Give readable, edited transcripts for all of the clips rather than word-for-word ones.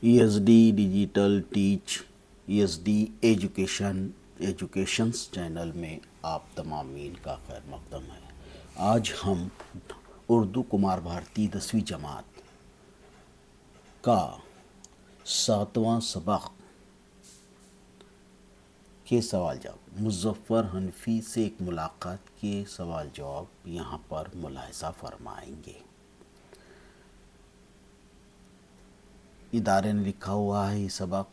ESD digital teach ESD educations channel میں آپ تمامین کا خیر مقدم ہے۔ آج ہم اردو کمار بھارتی 10ویں جماعت کا 7واں سبق کے سوال جواب مظفر حنفی سے ایک ملاقات کے سوال جواب یہاں پر ملاحظہ فرمائیں گے۔ ادارے نے لکھا ہوا ہے یہ سبق: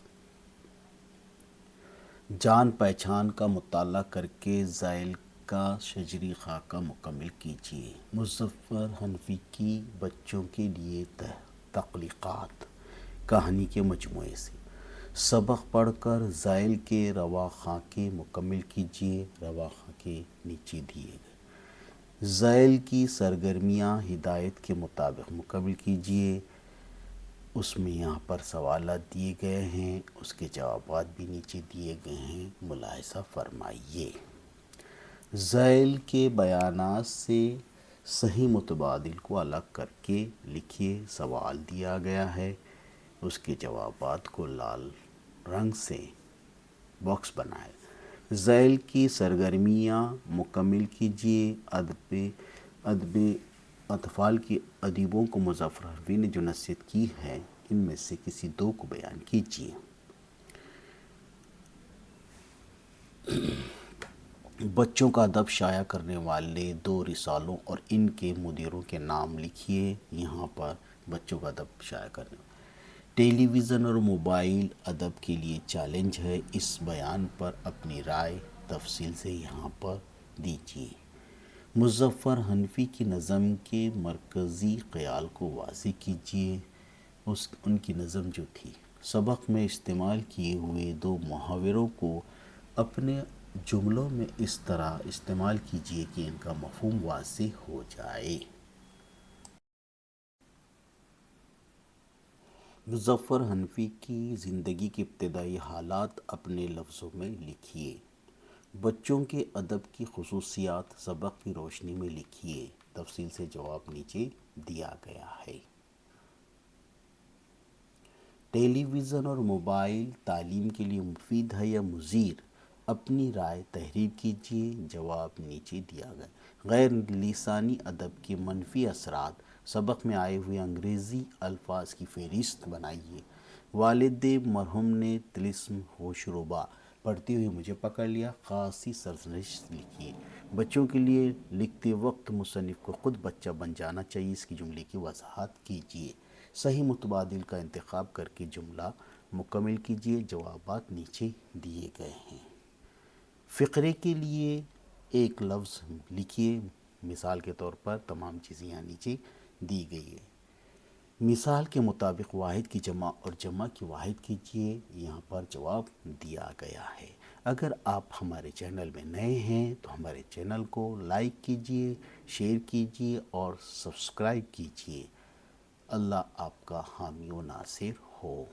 جان پہچان کا مطالعہ کر کے زائل کا شجری خاکہ مکمل کیجیے۔ مظفر حنفی کی بچوں کے لیے تخلیقات کہانی کے مجموعے سے سبق پڑھ کر زائل کے رواں خاکے مکمل کیجیے۔ رواں خاکے نیچے دیے گئے زائل کی سرگرمیاں ہدایت کے مطابق مکمل کیجیے۔ اس میں یہاں پر سوالات دیے گئے ہیں، اس کے جوابات بھی نیچے دیے گئے ہیں، ملاحظہ فرمائیے۔ زائل کے بیانات سے صحیح متبادل کو الگ کر کے لکھیے۔ سوال دیا گیا ہے، اس کے جوابات کو لال رنگ سے باکس بنائے۔ زائل کی سرگرمیاں مکمل کیجیے۔ ادب اطفال کی ادیبوں کو مظفر حنفی نے جو نصیحت کی ہے، ان میں سے کسی دو کو بیان کیجیے۔ بچوں کا ادب شائع کرنے والے 2 رسالوں اور ان کے مدیروں کے نام لکھیے۔ یہاں پر بچوں کا ادب شائع کرنے والے ٹیلی ویژن اور موبائل ادب کے لیے چیلنج ہے۔ اس بیان پر اپنی رائے تفصیل سے یہاں پر دیجیے۔ مظفر حنفی کی نظم کے مرکزی خیال کو واضح کیجیے۔ ان کی نظم جو تھی، سبق میں استعمال کیے ہوئے 2 محاوروں کو اپنے جملوں میں اس طرح استعمال کیجیے کہ ان کا مفہوم واضح ہو جائے۔ مظفر حنفی کی زندگی کے ابتدائی حالات اپنے لفظوں میں لکھیے۔ بچوں کے ادب کی خصوصیات سبق کی روشنی میں لکھیے۔ تفصیل سے جواب نیچے دیا گیا ہے۔ ٹیلی ویژن اور موبائل تعلیم کے لیے مفید ہے یا مضر؟ اپنی رائے تحریر کیجیے۔ جواب نیچے دیا گیا۔ غیر لسانی ادب کے منفی اثرات سبق میں آئے ہوئے انگریزی الفاظ کی فہرست بنائیے۔ والد مرحوم نے طلسم ہوش ربا پڑھتے ہوئے مجھے پکڑ لیا۔ خاصی سرزنش لکھیے۔ بچوں کے لیے لکھتے وقت مصنف کو خود بچہ بن جانا چاہیے۔ اس کی جملے کی وضاحت کیجیے۔ صحیح متبادل کا انتخاب کر کے جملہ مکمل کیجیے۔ جوابات نیچے دیے گئے ہیں۔ فقرے کے لیے ایک لفظ لکھیے۔ مثال کے طور پر تمام چیزیں یہاں نیچے دی گئی ہے۔ مثال کے مطابق واحد کی جمع اور جمع کی واحد کیجیے۔ یہاں پر جواب دیا گیا ہے۔ اگر آپ ہمارے چینل میں نئے ہیں تو ہمارے چینل کو لائک کیجیے، شیئر کیجیے اور سبسکرائب کیجیے۔ اللہ آپ کا حامی و ناصر ہو۔